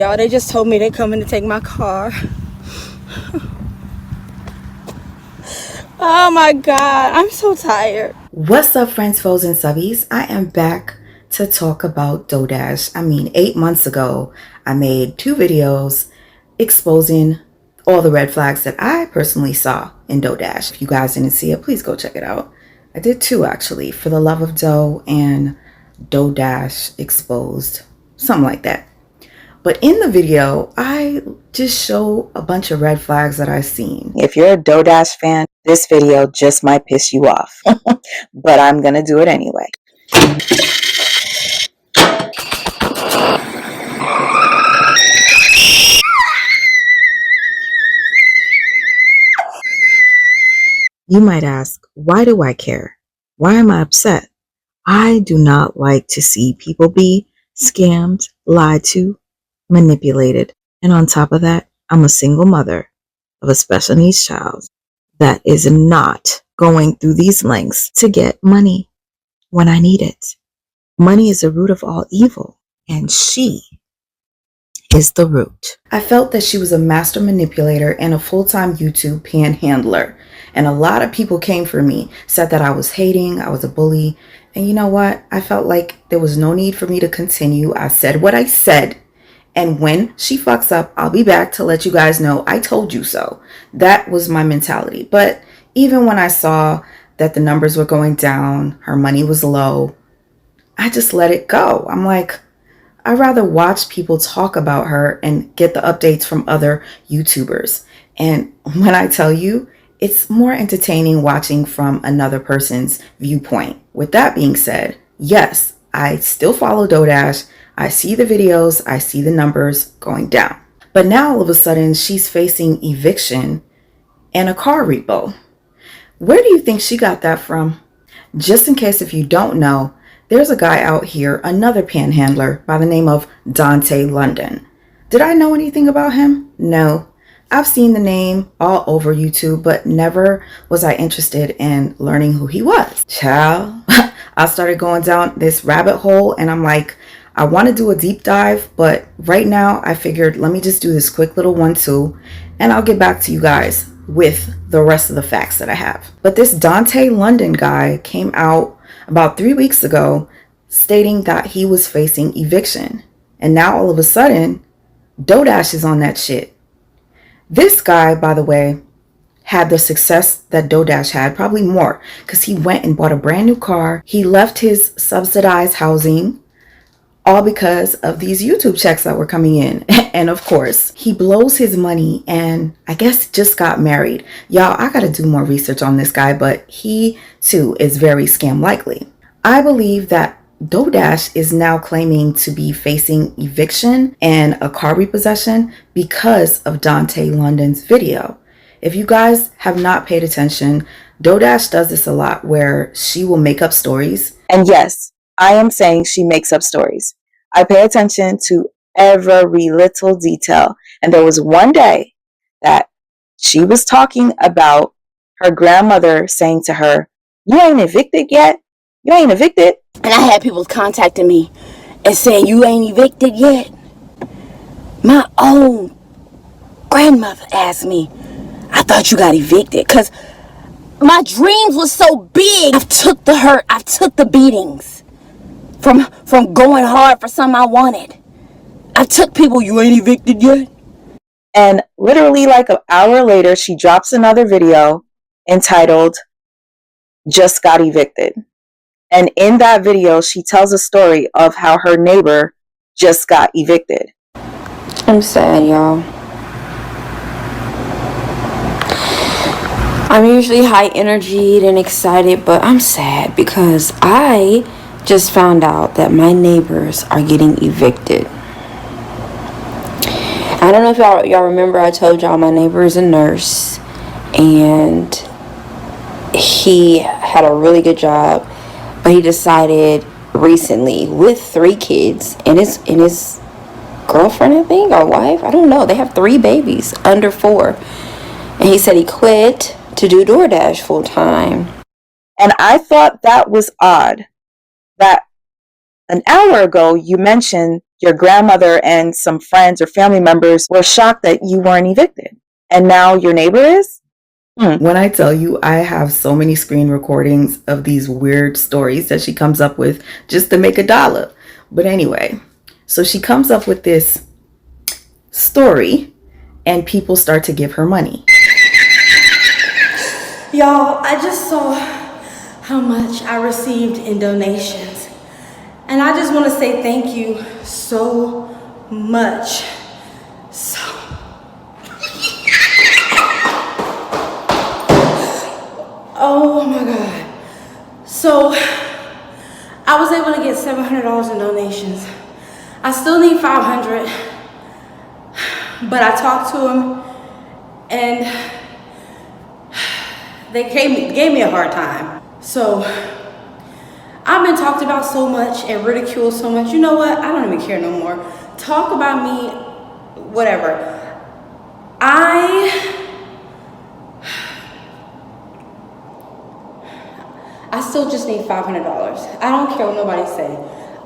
Y'all, they just told me they coming to take my car. Oh my God, I'm so tired. What's up, friends, foes, and subbies? I am back to talk about Doash. 8 months ago, I made 2 videos exposing all the red flags that I personally saw in Doash. If you guys didn't see it, please go check it out. I did 2 actually, For the Love of Doe and Doash Exposed, something like that. But in the video, I just show a bunch of red flags that I've seen. If you're a Doash fan, this video just might piss you off. But I'm gonna do it anyway. You might ask, why do I care? Why am I upset? I do not like to see people be scammed, lied to, manipulated. And on top of that, I'm a single mother of a special needs child that is not going through these lengths to get money when I need it. Money is the root of all evil, and she is the root. I felt that she was a master manipulator and a full-time YouTube panhandler. And a lot of people came for me, said that I was hating, I was a bully. And you know what? I felt like there was no need for me to continue. I said what I said. And when she fucks up, I'll be back to let you guys know I told you so. That was my mentality. But even when I saw that the numbers were going down, her money was low, I just let it go. I'm like, I'd rather watch people talk about her and get the updates from other YouTubers. And when I tell you, it's more entertaining watching from another person's viewpoint. With that being said, yes, I still follow Doash. I see the videos, I see the numbers going down. But now all of a sudden she's facing eviction and a car repo. Where do you think she got that from? Just in case if you don't know, there's a guy out here, another panhandler by the name of Dontay London. Did I know anything about him? No. I've seen the name all over YouTube, but never was I interested in learning who he was. Child, I started going down this rabbit hole and I'm like, I want to do a deep dive, but right now I figured let me just do this quick little 1-2 and I'll get back to you guys with the rest of the facts that I have. But this Dontay London guy came out about 3 weeks ago stating that he was facing eviction. And now all of a sudden, Doash is on that shit. This guy, by the way, had the success that Doash had, probably more, because he went and bought a brand new car. He left his subsidized housing, all because of these YouTube checks that were coming in. And of course, he blows his money and I guess just got married. Y'all, I gotta do more research on this guy, but he too is very scam likely. I believe that Doash is now claiming to be facing eviction and a car repossession because of Dontay London's video. If you guys have not paid attention, Doash does this a lot where she will make up stories. And yes, I am saying she makes up stories. I pay attention to every little detail. And there was one day that she was talking about her grandmother saying to her, "You ain't evicted yet? You ain't evicted?" And I had people contacting me and saying, you ain't evicted yet? My own grandmother asked me, I thought you got evicted. Because my dreams was so big. I've took the hurt. I've took the beatings from going hard for something I wanted. I took people, you ain't evicted yet? And literally like an hour later, she drops another video entitled, "Just Got Evicted." And in that video, she tells a story of how her neighbor just got evicted. I'm sad, y'all. I'm usually high energied and excited, but I'm sad because I just found out that my neighbors are getting evicted. I don't know if y'all remember I told y'all my neighbor is a nurse and he had a really good job, but he decided recently with 3 kids and his girlfriend, I think, or wife, I don't know, they have 3 babies under 4, and he said he quit to do DoorDash full time. And I thought that was odd that an hour ago you mentioned Your grandmother and some friends or family members were shocked that you weren't evicted. And now your neighbor is? When I tell you, I have so many screen recordings of these weird stories that she comes up with just to make $1. But anyway, so she comes up with this story and people start to give her money. Y'all, I just saw how much I received in donations. And I just want to say thank you so much. Oh my God. So I was able to get $700 in donations. I still need $500, but I talked to them and they gave me a hard time. So I've been talked about so much and ridiculed so much. You know what? I don't even care no more. Talk about me, whatever. I still just need $500. I don't care what nobody say.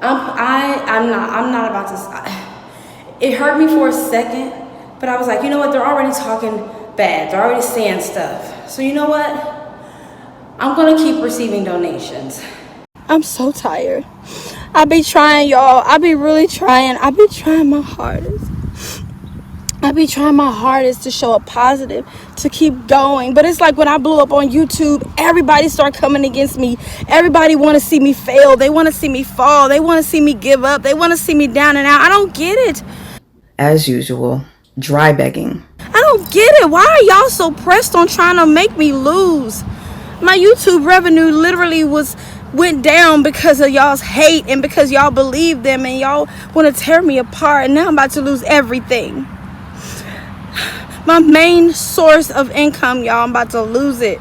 I'm not about to. It hurt me for a second, but I was like, you know what? They're already talking bad. They're already saying stuff. So you know what? I'm gonna keep receiving donations. I'm so tired. I be trying, y'all. I be really trying. I be trying my hardest. I be trying my hardest to show a positive, to keep going. But it's like when I blew up on YouTube, everybody started coming against me. Everybody want to see me fail. They want to see me fall. They want to see me give up. They want to see me down and out. I don't get it. As usual, dry begging. I don't get it. Why are y'all so pressed on trying to make me lose? My YouTube revenue literally went down because of y'all's hate and because y'all believe them and y'all want to tear me apart. And now I'm about to lose everything. My main source of income, y'all, I'm about to lose it.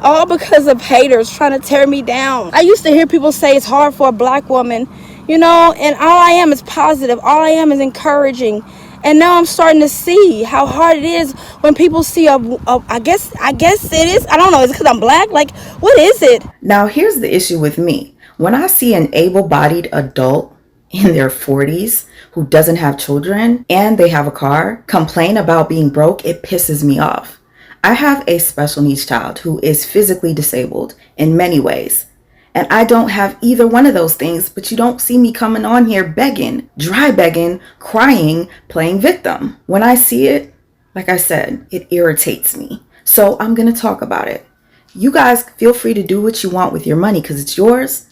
All because of haters trying to tear me down. I used to hear people say it's hard for a black woman, you know, and all I am is positive. All I am is encouraging. And now I'm starting to see how hard it is when people see I guess it is. I don't know. Is it because I'm black? Like, what is it? Now, here's the issue with me. When I see an able-bodied adult in their 40s who doesn't have children and they have a car complain about being broke, it pisses me off. I have a special needs child who is physically disabled in many ways. And I don't have either one of those things, but you don't see me coming on here begging, dry begging, crying, playing victim. When I see it, like I said, it irritates me. So I'm going to talk about it. You guys feel free to do what you want with your money because it's yours.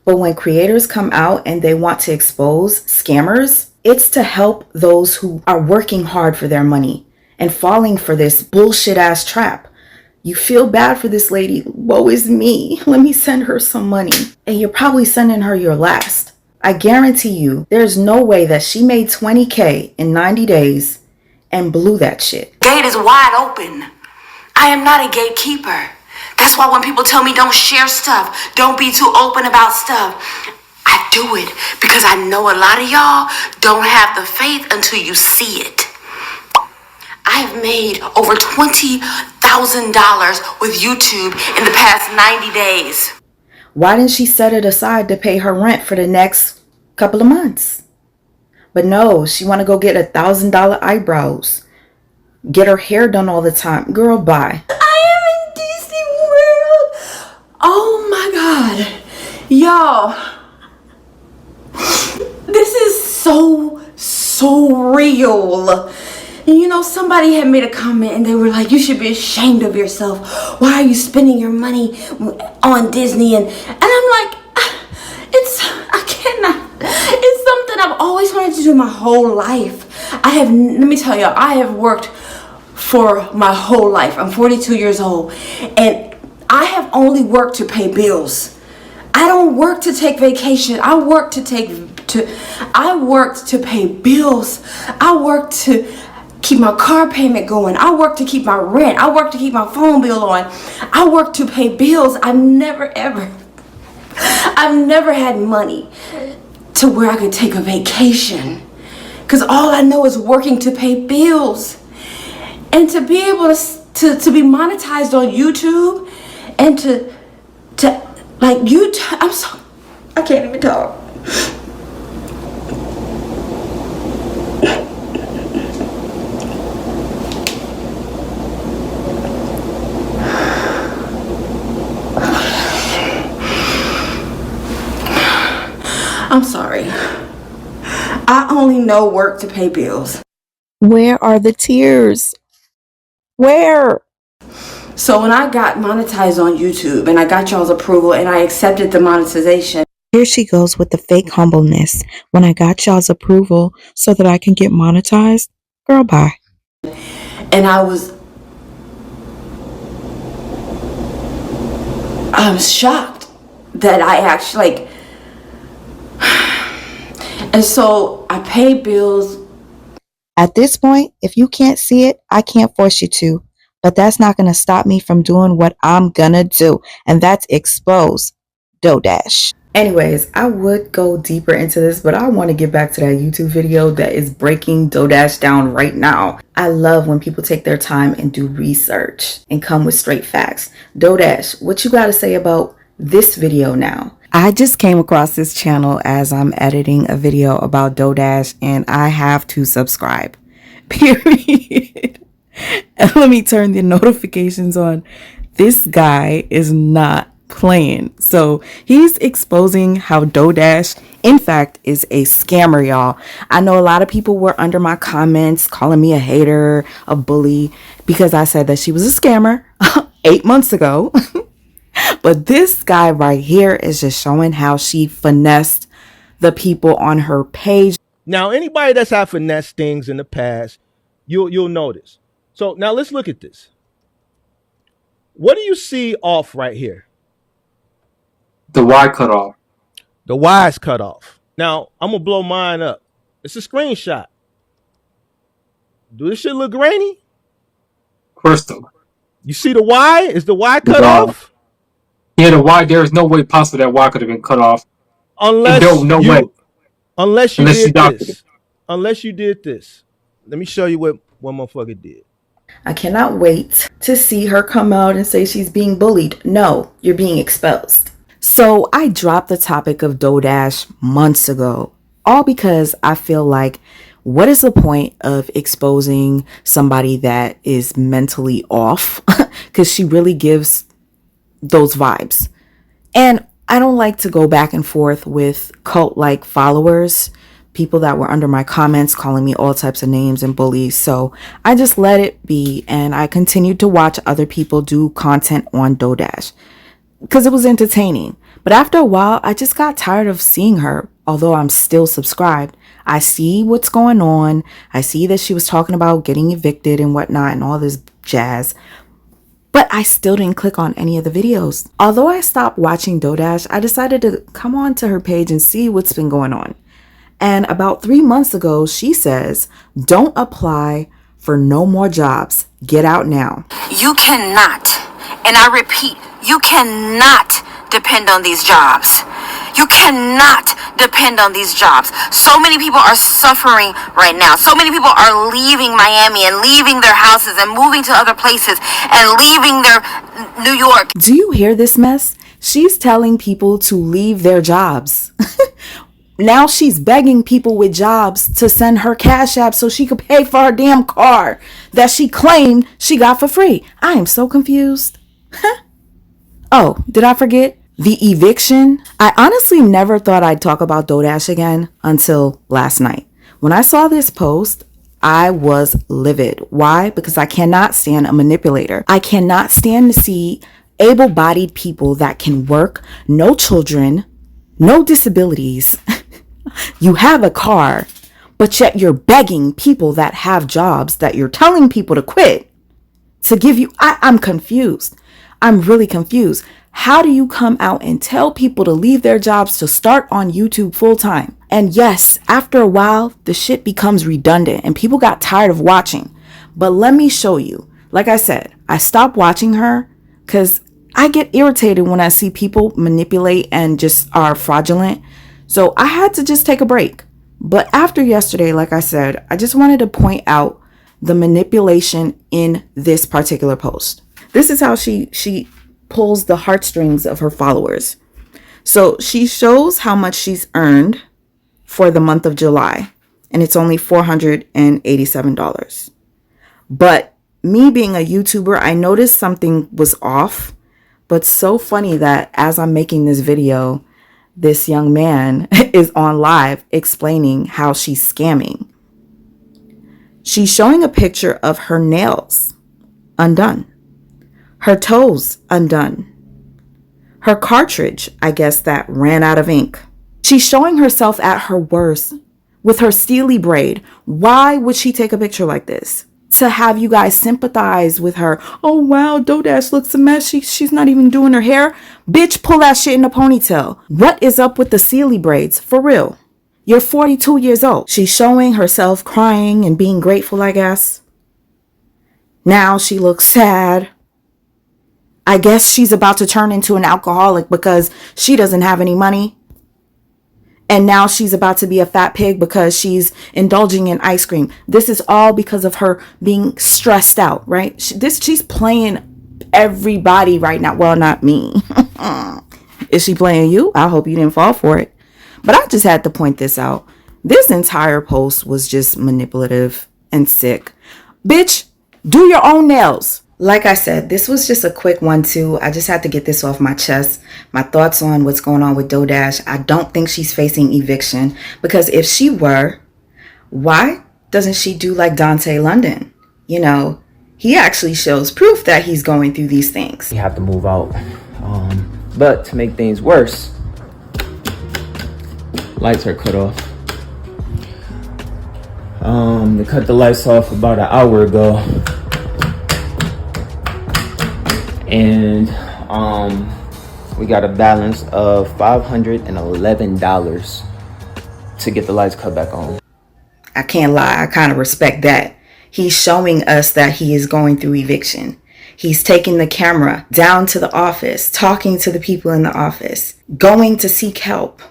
But when creators come out and they want to expose scammers, it's to help those who are working hard for their money and falling for this bullshit ass trap. You feel bad for this lady. Woe is me. Let me send her some money. And you're probably sending her your last. I guarantee you, there's no way that she made $20K in 90 days and blew that shit. Gate is wide open. I am not a gatekeeper. That's why when people tell me don't share stuff, don't be too open about stuff, I do it because I know a lot of y'all don't have the faith until you see it. I've made over $20,000 with YouTube in the past 90 days. Why didn't she set it aside to pay her rent for the next couple of months? But no, she want to go get $1,000 eyebrows, get her hair done all the time. Girl, bye. I am in Disney World. Oh my God. Y'all, this is so real. And you know, somebody had made a comment and they were like, you should be ashamed of yourself. Why are you spending your money on Disney? And I'm like, I cannot. It's something I've always wanted to do my whole life. Let me tell you, I have worked for my whole life. I'm 42 years old and I have only worked to pay bills. I don't work to take vacation. I worked to pay bills. I worked to keep my car payment going. I work to keep my rent. I work to keep my phone bill on. I work to pay bills. I've never had money to where I could take a vacation because all I know is working to pay bills. And to be able to be monetized on YouTube and to like YouTube, I can't even talk. I'm sorry. I only know work to pay bills. Where are the tears? Where? So when I got monetized on YouTube and I got y'all's approval and I accepted the monetization. Here she goes with the fake humbleness. When I got y'all's approval so that I can get monetized. Girl, bye. And I'm shocked that I actually and so I pay bills. At this point, if you can't see it, I can't force you to. But that's not going to stop me from doing what I'm gonna do. And that's expose Doash. Anyways, I would go deeper into this, but I want to get back to that YouTube video that is breaking Doash down right now. I love when people take their time and do research and come with straight facts. Doash, what you got to say about this video now? I just came across this channel as I'm editing a video about Doash, and I have to subscribe. Period. And let me turn the notifications on. This guy is not playing. So he's exposing how Doash, in fact, is a scammer, y'all. I know a lot of people were under my comments calling me a hater, a bully, because I said that she was a scammer 8 months ago. But this guy right here is just showing how she finessed the people on her page. Now, anybody that's had finessed things in the past, you'll notice. So now let's look at this. What do you see off right here? The Y cut off. The Y's cut off. Now, I'm going to blow mine up. It's a screenshot. Do this shit look grainy? Crystal. You see the Y? Is the Y cut off? Yeah, the Y, there is no way possible that Y could have been cut off. Unless no way. Unless you did this. Unless you did this. Let me show you what motherfucker did. I cannot wait to see her come out and say she's being bullied. No, you're being exposed. So I dropped the topic of Doash months ago, all because I feel like, what is the point of exposing somebody that is mentally off? Because she really gives those vibes. And I don't like to go back and forth with cult-like followers, people that were under my comments calling me all types of names and bullies. So I just let it be, and I continued to watch other people do content on Doash because it was entertaining. But after a while, I just got tired of seeing her, although I'm still subscribed. I see what's going on. I see that she was talking about getting evicted and whatnot and all this jazz. But I still didn't click on any of the videos. Although I stopped watching Doash, I decided to come on to her page and see what's been going on. And about 3 months ago, she says, don't apply for no more jobs. Get out now. You cannot, and I repeat, you cannot depend on these jobs. You cannot depend on these jobs. So many people are suffering right now. So many people are leaving Miami and leaving their houses and moving to other places and leaving their New York. Do you hear this mess? She's telling people to leave their jobs. Now she's begging people with jobs to send her Cash App so she could pay for her damn car that she claimed she got for free. I am so confused. Oh, did I forget? The eviction. I honestly never thought I'd talk about Doash again until last night. When I saw this post, I was livid. Why? Because I cannot stand a manipulator. I cannot stand to see able-bodied people that can work, no children, no disabilities. You have a car, but yet you're begging people that have jobs that you're telling people to quit to give you. I'm confused. I'm really confused. How do you come out and tell people to leave their jobs to start on YouTube full time? And yes, after a while, the shit becomes redundant and people got tired of watching. But let me show you. Like I said, I stopped watching her because I get irritated when I see people manipulate and just are fraudulent. So I had to just take a break. But after yesterday, like I said, I just wanted to point out the manipulation in this particular post. This is how she pulls the heartstrings of her followers. So she shows how much she's earned for the month of July, and it's only $487. But me being a YouTuber, I noticed something was off, but so funny that as I'm making this video, this young man is on live explaining how she's scamming. She's showing a picture of her nails undone, her toes undone, her cartridge, I guess, that ran out of ink. She's showing herself at her worst with her steely braid. Why would she take a picture like this? To have you guys sympathize with her. Oh, wow, Doash looks a mess. She's not even doing her hair. Bitch, pull that shit in a ponytail. What is up with the steely braids? For real. You're 42 years old. She's showing herself crying and being grateful, I guess. Now she looks sad. I guess she's about to turn into an alcoholic because she doesn't have any money. And now she's about to be a fat pig because she's indulging in ice cream. This is all because of her being stressed out, right? She's playing everybody right now. Well, not me. Is she playing you? I hope you didn't fall for it. But I just had to point this out. This entire post was just manipulative and sick. Bitch, do your own nails. Like I said, this was just a quick one too. I just had to get this off my chest. My thoughts on what's going on with Doash. I don't think she's facing eviction, because if she were, why doesn't she do like Dontay London? You know, he actually shows proof that he's going through these things. You have to move out. But to make things worse, lights are cut off. They cut the lights off about an hour ago. And we got a balance of $511 to get the lights cut back on. I can't lie, I kind of respect that. He's showing us that he is going through eviction. He's taking the camera down to the office, talking to the people in the office, going to seek help.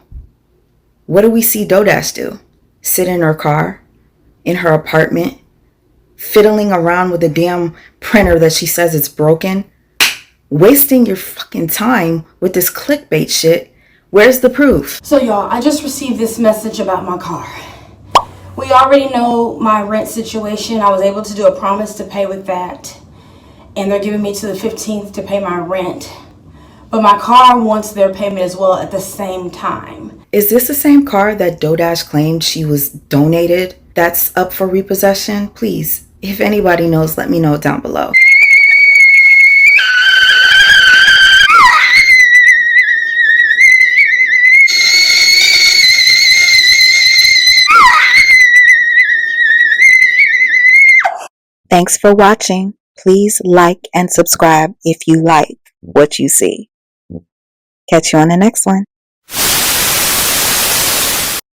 What do we see Doash do? Sit in her car, in her apartment, fiddling around with a damn printer that she says it's broken. Wasting your fucking time with this clickbait shit. Where's the proof? So y'all, I just received this message about my car. We already know my rent situation. I was able to do a promise to pay with that. And they're giving me to the 15th to pay my rent. But my car wants their payment as well at the same time. Is this the same car that Doash claimed she was donated that's up for repossession? Please, if anybody knows, let me know down below. Thanks for watching. Please like and subscribe if you like what you see. Catch you on the next one.